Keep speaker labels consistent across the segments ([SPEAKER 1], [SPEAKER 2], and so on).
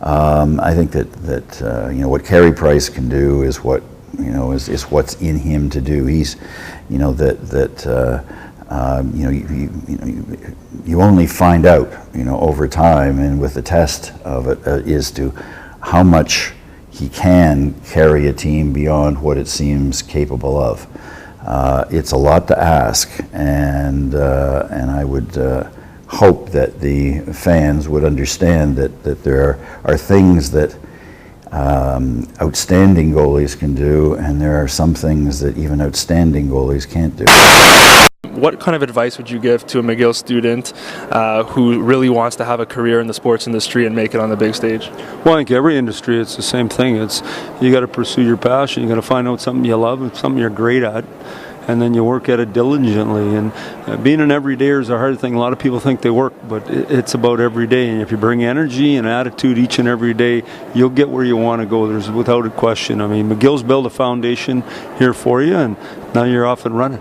[SPEAKER 1] I think that you know, what Carey Price can do is what, you know, is what's in him to do. He's, you know, you know, you only find out, you know, over time and with the test of it is to how much he can carry a team beyond what it seems capable of. It's a lot to ask, and I would hope that the fans would understand that there are things that outstanding goalies can do, and there are some things that even outstanding goalies can't do.
[SPEAKER 2] What kind of advice would you give to a McGill student who really wants to have a career in the sports industry and make it on the big stage?
[SPEAKER 3] Well, I think every industry, it's the same thing. It's, you got to pursue your passion. You got to find out something you love and something you're great at, and then you work at it diligently. And being an everydayer is a hard thing. A lot of people think they work, but it's about every day. And if you bring energy and attitude each and every day, you'll get where you want to go. There's without a question. I mean, McGill's built a foundation here for you, and now you're off and running.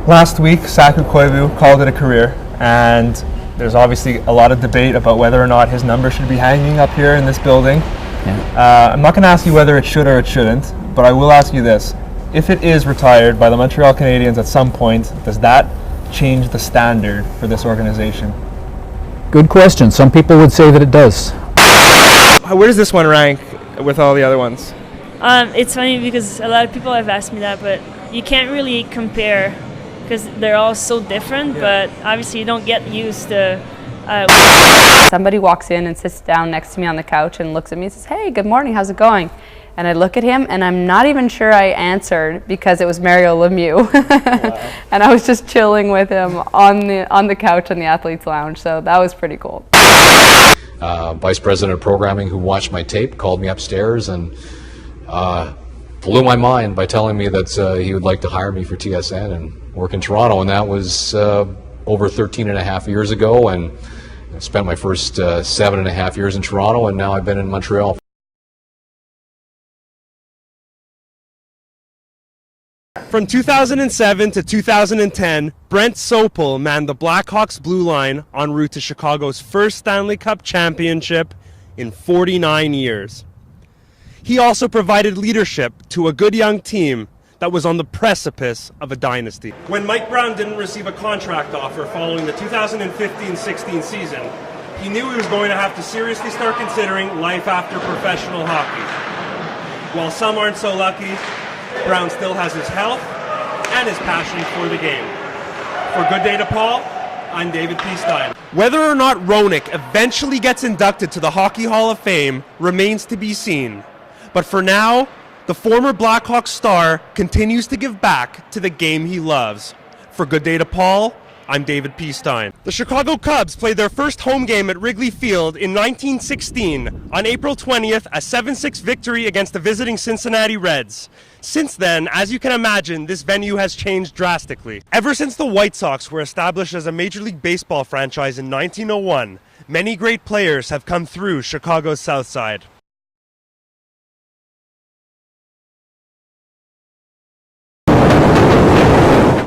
[SPEAKER 4] Last week, Saku Koivu called it a career, and there's obviously a lot of debate about whether or not his number should be hanging up here in this building. Yeah. I'm not going to ask you whether it should or it shouldn't, but I will ask you this. If it is retired by the Montreal Canadiens at some point, does that change the standard for this organization?
[SPEAKER 5] Good question. Some people would say that it does.
[SPEAKER 4] Where does this one rank with all the other ones?
[SPEAKER 6] It's funny because a lot of people have asked me that, but you can't really compare because they're all so different, but obviously you don't get used to...
[SPEAKER 7] Somebody walks in and sits down next to me on the couch and looks at me and says, "Hey, good morning, how's it going?" And I look at him and I'm not even sure I answered because it was Mario Lemieux. Wow. And I was just chilling with him on the couch in the Athletes Lounge, so that was pretty cool.
[SPEAKER 8] Vice President of Programming who watched my tape called me upstairs and blew my mind by telling me that he would like to hire me for TSN and work in Toronto, and that was over 13 and a half years ago, and I spent my first 7.5 years in Toronto, and now I've been in Montreal.
[SPEAKER 9] From 2007 to 2010, Brent Sopel manned the Blackhawks blue line en route to Chicago's first Stanley Cup championship in 49 years. He also provided leadership to a good young team that was on the precipice of a dynasty. When Mike Brown didn't receive a contract offer following the 2015-16 season, he knew he was going to have to seriously start considering life after professional hockey. While some aren't so lucky, Brown still has his health and his passion for the game. For Good Day to Paul, I'm David P. Stein. Whether or not Roenick eventually gets inducted to the Hockey Hall of Fame remains to be seen. But for now, the former Blackhawks star continues to give back to the game he loves. For Good Day to Paul, I'm David P. Stein. The Chicago Cubs played their first home game at Wrigley Field in 1916. On April 20th, a 7-6 victory against the visiting Cincinnati Reds. Since then, as you can imagine, this venue has changed drastically. Ever since the White Sox were established as a Major League Baseball franchise in 1901, many great players have come through Chicago's South Side.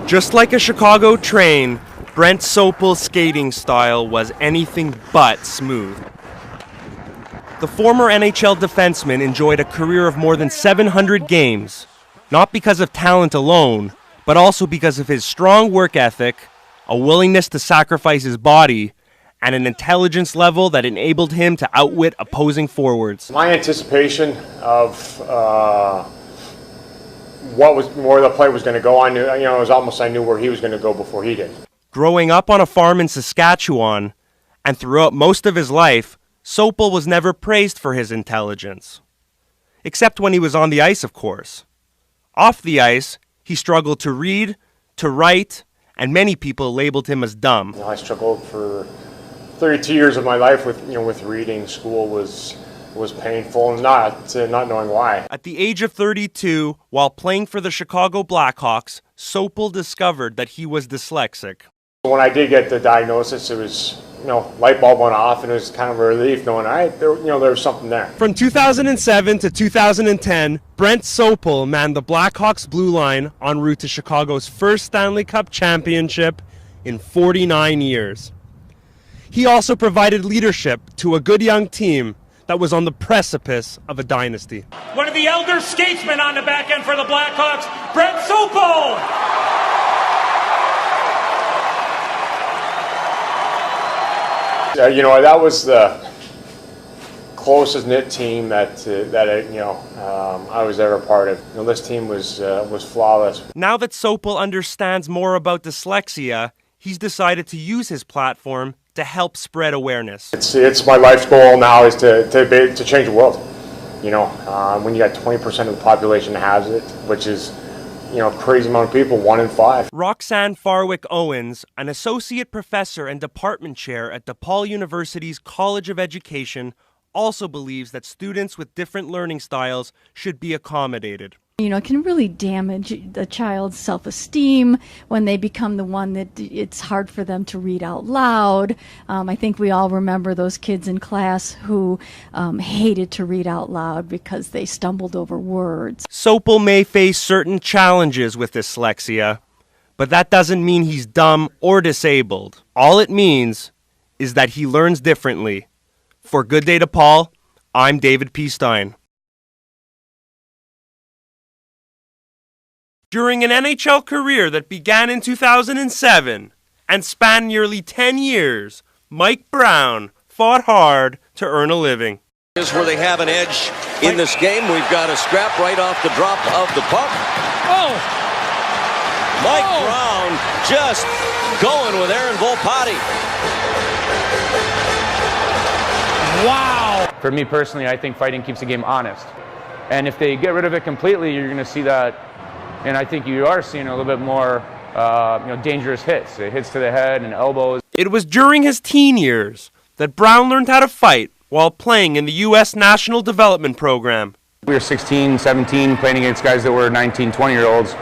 [SPEAKER 9] Just like a Chicago train, Brent Sopel's skating style was anything but smooth. The former NHL defenseman enjoyed a career of more than 700 games, not because of talent alone, but also because of his strong work ethic, a willingness to sacrifice his body, and an intelligence level that enabled him to outwit opposing forwards.
[SPEAKER 10] My anticipation of where the play was going to go, I knew, it was almost I knew where he was going to go before he did.
[SPEAKER 9] Growing up on a farm in Saskatchewan, and throughout most of his life, Sopel was never praised for his intelligence. Except when he was on the ice, of course. Off the ice, he struggled to read, to write, and many people labeled him as dumb.
[SPEAKER 10] I struggled for 32 years of my life with reading. School was painful and not knowing why.
[SPEAKER 9] At the age of 32, while playing for the Chicago Blackhawks, Sopel discovered that he was dyslexic.
[SPEAKER 10] When I did get the diagnosis, it was, light bulb went off, and it was kind of a relief knowing, there was something there.
[SPEAKER 9] From 2007 to 2010, Brent Sopel manned the Blackhawks blue line en route to Chicago's first Stanley Cup championship in 49 years. He also provided leadership to a good young team that was on the precipice of a dynasty.
[SPEAKER 11] One of the elder statesmen on the back end for the Blackhawks, Brent Sopel.
[SPEAKER 10] That was the closest knit team that I was ever part of. This team was flawless.
[SPEAKER 9] Now that Sopel understands more about dyslexia, he's decided to use his platform to help spread awareness.
[SPEAKER 10] It's my life's goal now is to change the world. When you got 20% of the population has it, which is a crazy amount of people, 1 in 5.
[SPEAKER 9] Roxanne Farwick Owens, an associate professor and department chair at DePaul University's College of Education, also believes that students with different learning styles should be accommodated.
[SPEAKER 12] It can really damage a child's self-esteem when they become the one that it's hard for them to read out loud. I think we all remember those kids in class who hated to read out loud because they stumbled over words.
[SPEAKER 9] Sopel may face certain challenges with dyslexia, but that doesn't mean he's dumb or disabled. All it means is that he learns differently. For Good Day DePaul, I'm David P. Stein. During an NHL career that began in 2007 and spanned nearly 10 years, Mike Brown fought hard to earn a living.
[SPEAKER 13] Is where they have an edge in this game. We've got a scrap right off the drop of the puck.
[SPEAKER 11] Oh!
[SPEAKER 13] Mike Brown just going with Aaron Volpatti.
[SPEAKER 11] Wow!
[SPEAKER 14] For me personally, I think fighting keeps the game honest. And if they get rid of it completely, you're going to see that. And I think you are seeing a little bit more, dangerous hits. Hits to the head and elbows.
[SPEAKER 9] It was during his teen years that Brown learned how to fight while playing in the U.S. National Development Program.
[SPEAKER 14] We were 16, 17, playing against guys that were 19, 20-year-olds,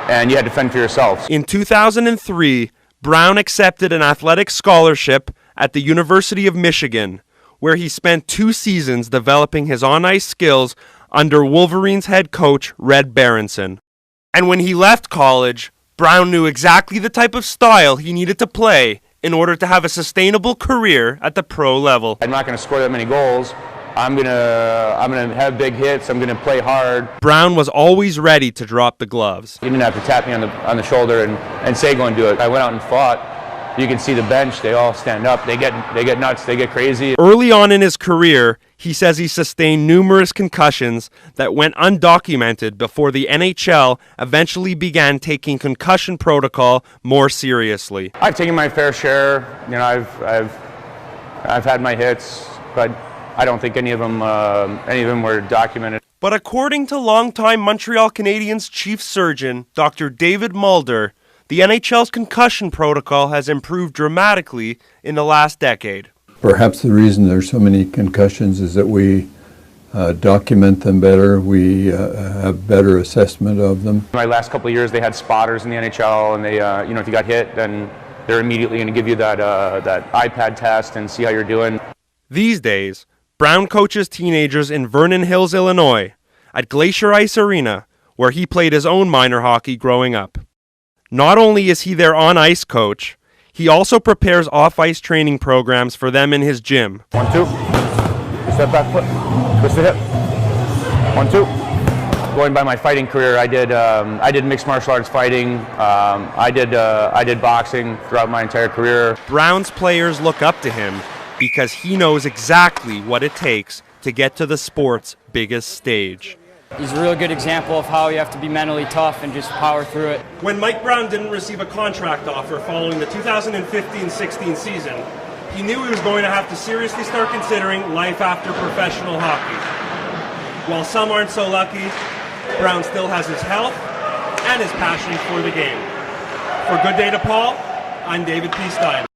[SPEAKER 14] and you had to fend for yourself.
[SPEAKER 9] In 2003, Brown accepted an athletic scholarship at the University of Michigan, where he spent 2 seasons developing his on-ice skills under Wolverines head coach Red Berenson. And when he left college, Brown knew exactly the type of style he needed to play in order to have a sustainable career at the pro level.
[SPEAKER 14] I'm not going to score that many goals. I'm gonna have big hits. I'm gonna play hard.
[SPEAKER 9] Brown was always ready to drop the gloves.
[SPEAKER 14] He didn't have to tap me on the shoulder and say go and do it. I went out and fought. You can see the bench. They all stand up. They get nuts. They get crazy.
[SPEAKER 9] Early on in his career, he says he sustained numerous concussions that went undocumented before the NHL eventually began taking concussion protocol more seriously.
[SPEAKER 14] I've taken my fair share. I've had my hits, but I don't think any of them were documented.
[SPEAKER 9] But according to longtime Montreal Canadiens chief surgeon Dr. David Mulder, the NHL's concussion protocol has improved dramatically in the last decade.
[SPEAKER 15] Perhaps the reason there's so many concussions is that we document them better. We have better assessment of them.
[SPEAKER 14] My last couple of years, they had spotters in the NHL, and they, if you got hit, then they're immediately going to give you that iPad test and see how you're doing.
[SPEAKER 9] These days, Brown coaches teenagers in Vernon Hills, Illinois, at Glacier Ice Arena, where he played his own minor hockey growing up. Not only is he their on-ice coach, he also prepares off-ice training programs for them in his gym.
[SPEAKER 14] 1, 2. Step back foot. Twist the hip. 1, 2. Going by my fighting career, I did mixed martial arts fighting. I did boxing throughout my entire career.
[SPEAKER 9] Brown's players look up to him because he knows exactly what it takes to get to the sport's biggest stage.
[SPEAKER 16] He's a real good example of how you have to be mentally tough and just power through it.
[SPEAKER 9] When Mike Brown didn't receive a contract offer following the 2015-16 season, he knew he was going to have to seriously start considering life after professional hockey. While some aren't so lucky, Brown still has his health and his passion for the game. For Good Day DePaul, I'm David P. Stein.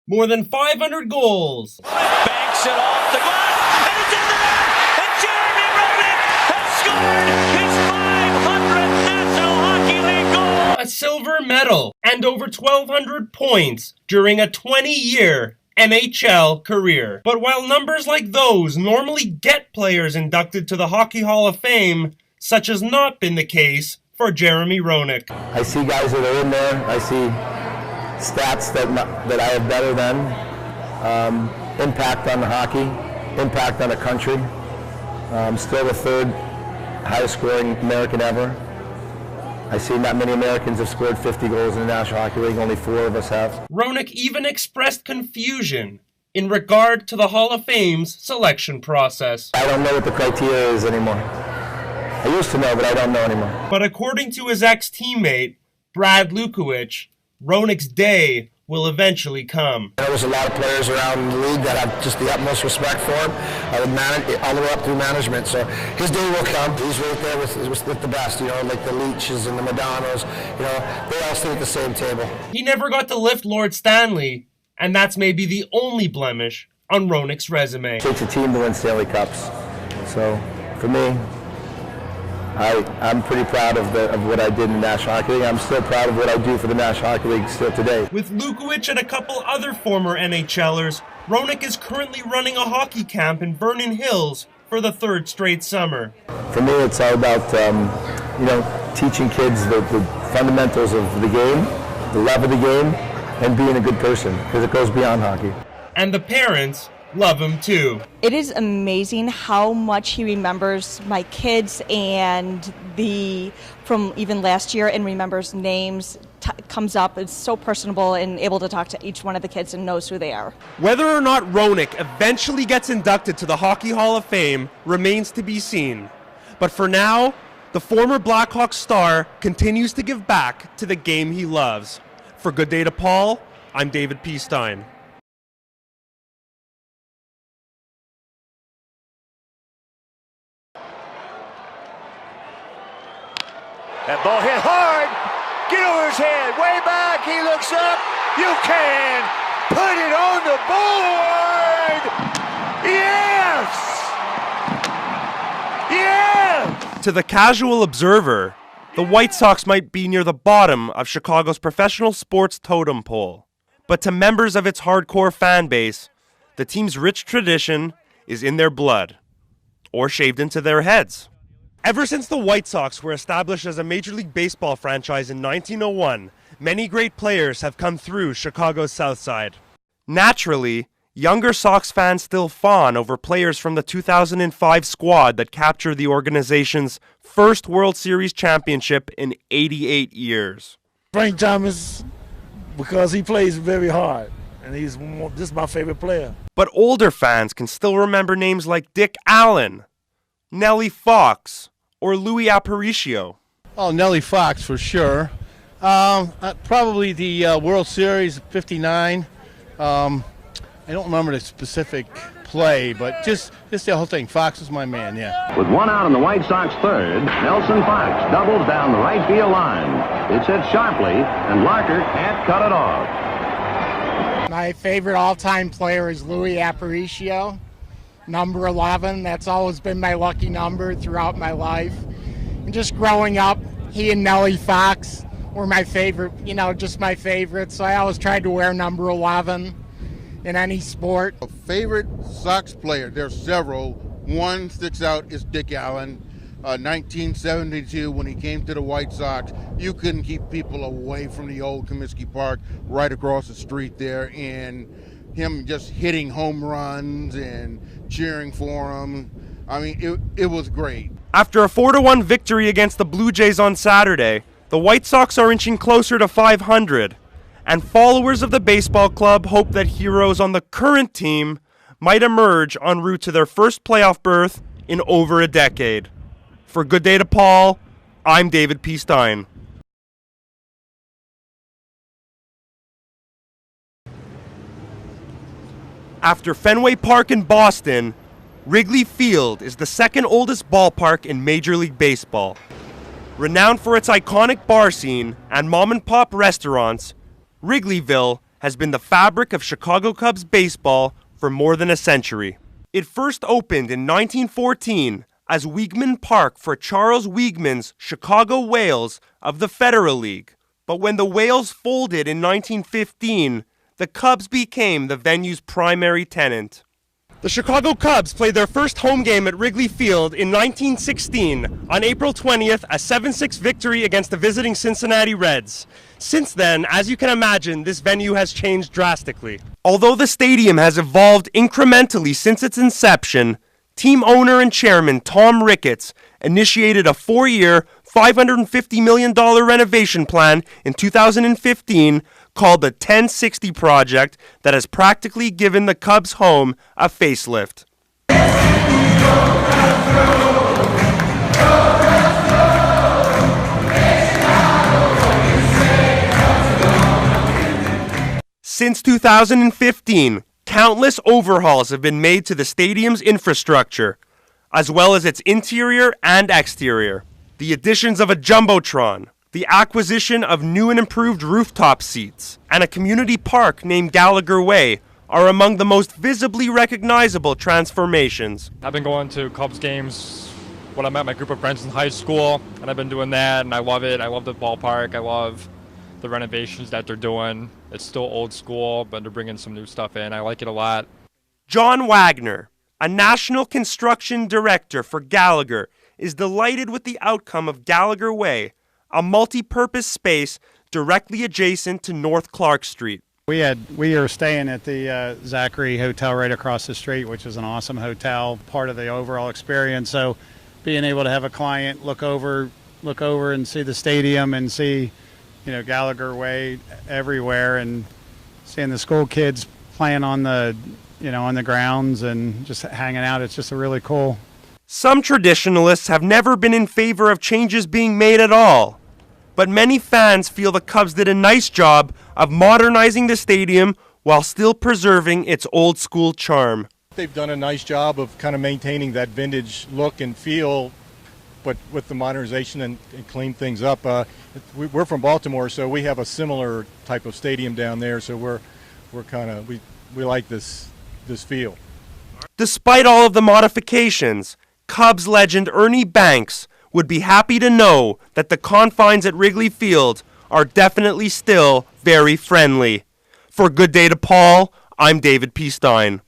[SPEAKER 9] More than 500 goals.
[SPEAKER 11] Banks it off the glass, and it's in the net, and Jeremy Roenick has scored his 500th National Hockey League goal.
[SPEAKER 9] A silver medal and over 1,200 points during a 20-year NHL career. But while numbers like those normally get players inducted to the Hockey Hall of Fame, such has not been the case for Jeremy Roenick.
[SPEAKER 17] I see guys that are in there. I see stats that I have better than, impact on the hockey, impact on the country. Still the third highest scoring American ever. I see not many Americans have scored 50 goals in the National Hockey League, only 4 of us have.
[SPEAKER 9] Roenick even expressed confusion in regard to the Hall of Fame's selection process.
[SPEAKER 17] I don't know what the criteria is anymore. I used to know, but I don't know anymore.
[SPEAKER 9] But according to his ex-teammate, Brad Lukowich, Roenick's day will eventually come.
[SPEAKER 17] There's a lot of players around the league that have just the utmost respect for him, all the way up through management. So his day will come. He's right there with the best, like the Leaches and the Madanos. They all sit at the same table.
[SPEAKER 9] He never got to lift Lord Stanley, and that's maybe the only blemish on Roenick's resume.
[SPEAKER 17] It takes a team to win Stanley Cups. So for me, I'm pretty proud of what I did in the National Hockey League. I'm still proud of what I do for the National Hockey League still today.
[SPEAKER 9] With Lukowich and a couple other former NHLers, Roenick is currently running a hockey camp in Vernon Hills for the 3rd straight summer.
[SPEAKER 17] For me, it's all about teaching kids the fundamentals of the game, the love of the game, and being a good person, because it goes beyond hockey.
[SPEAKER 9] And the parents love him too.
[SPEAKER 18] It is amazing how much he remembers my kids and from even last year, and remembers names, comes up. It's so personable and able to talk to each one of the kids and knows who they are.
[SPEAKER 9] Whether or not Roenick eventually gets inducted to the Hockey Hall of Fame remains to be seen. But for now, the former Blackhawks star continues to give back to the game he loves. For Good Day to Paul, I'm David P. Stein.
[SPEAKER 11] That ball hit hard. Get over his head. Way back. He looks up. You can put it on the board. Yes. Yes.
[SPEAKER 9] To the casual observer, the White Sox might be near the bottom of Chicago's professional sports totem pole. But to members of its hardcore fan base, the team's rich tradition is in their blood, or shaved into their heads. Ever since the White Sox were established as a Major League Baseball franchise in 1901, many great players have come through Chicago's South Side. Naturally, younger Sox fans still fawn over players from the 2005 squad that captured the organization's first World Series championship in 88 years.
[SPEAKER 19] Frank Thomas, because he plays very hard, and this is my favorite player.
[SPEAKER 9] But older fans can still remember names like Dick Allen, Nellie Fox, or Louis Aparicio.
[SPEAKER 20] Oh, Nellie Fox for sure. Probably the World Series '59. I don't remember the specific play, but just the whole thing. Fox is my man, yeah.
[SPEAKER 21] With 1 out in the White Sox third, Nelson Fox doubles down the right field line. It's hit sharply, and Larker can't cut it off.
[SPEAKER 22] My favorite all-time player is Louis Aparicio. Number 11, that's always been my lucky number throughout my life. And just growing up, he and Nellie Fox were my favorite, just my favorite. So I always tried to wear number 11 in any sport.
[SPEAKER 23] A favorite Sox player, there's several. One sticks out is Dick Allen. 1972, when he came to the White Sox, you couldn't keep people away from the old Comiskey Park right across the street there, and him just hitting home runs and cheering for him. I mean, it was great.
[SPEAKER 9] After a 4-1 victory against the Blue Jays on Saturday, the White Sox are inching closer to 500, and followers of the baseball club hope that heroes on the current team might emerge en route to their first playoff berth in over a decade. For Good Day to Paul, I'm David P. Stein. After Fenway Park in Boston, Wrigley Field is the second oldest ballpark in Major League Baseball. Renowned for its iconic bar scene and mom-and-pop restaurants, Wrigleyville has been the fabric of Chicago Cubs baseball for more than a century. It first opened in 1914 as Weigman Park for Charles Weigman's Chicago Whales of the Federal League. But when the Whales folded in 1915, the Cubs became the venue's primary tenant. The Chicago Cubs played their first home game at Wrigley Field in 1916. On April 20th, a 7-6 victory against the visiting Cincinnati Reds. Since then, as you can imagine, this venue has changed drastically. Although the stadium has evolved incrementally since its inception, team owner and chairman Tom Ricketts initiated a 4-year, $550 million renovation plan in 2015 called the 1060 Project that has practically given the Cubs home a facelift. Since 2015, countless overhauls have been made to the stadium's infrastructure, as well as its interior and exterior. The additions of a jumbotron, the acquisition of new and improved rooftop seats, and a community park named Gallagher Way are among the most visibly recognizable transformations.
[SPEAKER 1] I've been going to Cubs games when I met my group of friends in high school, and I've been doing that, and I love it. I love the ballpark. I love the renovations that they're doing. It's still old school, but they're bringing some new stuff in. I like it a lot.
[SPEAKER 9] John Wagner, a national construction director for Gallagher, is delighted with the outcome of Gallagher Way, a multi-purpose space directly adjacent to North Clark Street.
[SPEAKER 2] We are staying at the Zachary Hotel right across the street, which is an awesome hotel, part of the overall experience. So being able to have a client look over and see the stadium and see, Gallagher Way everywhere, and seeing the school kids playing on the grounds and just hanging out, it's just a really cool.
[SPEAKER 9] Some traditionalists have never been in favor of changes being made at all, but many fans feel the Cubs did a nice job of modernizing the stadium while still preserving its old school charm.
[SPEAKER 3] They've done a nice job of kind of maintaining that vintage look and feel, but with the modernization and clean things up. We're from Baltimore, so we have a similar type of stadium down there, so we like this feel.
[SPEAKER 9] Despite all of the modifications, Cubs legend Ernie Banks would be happy to know that the confines at Wrigley Field are definitely still very friendly. For Good Day to Paul, I'm David P. Stein.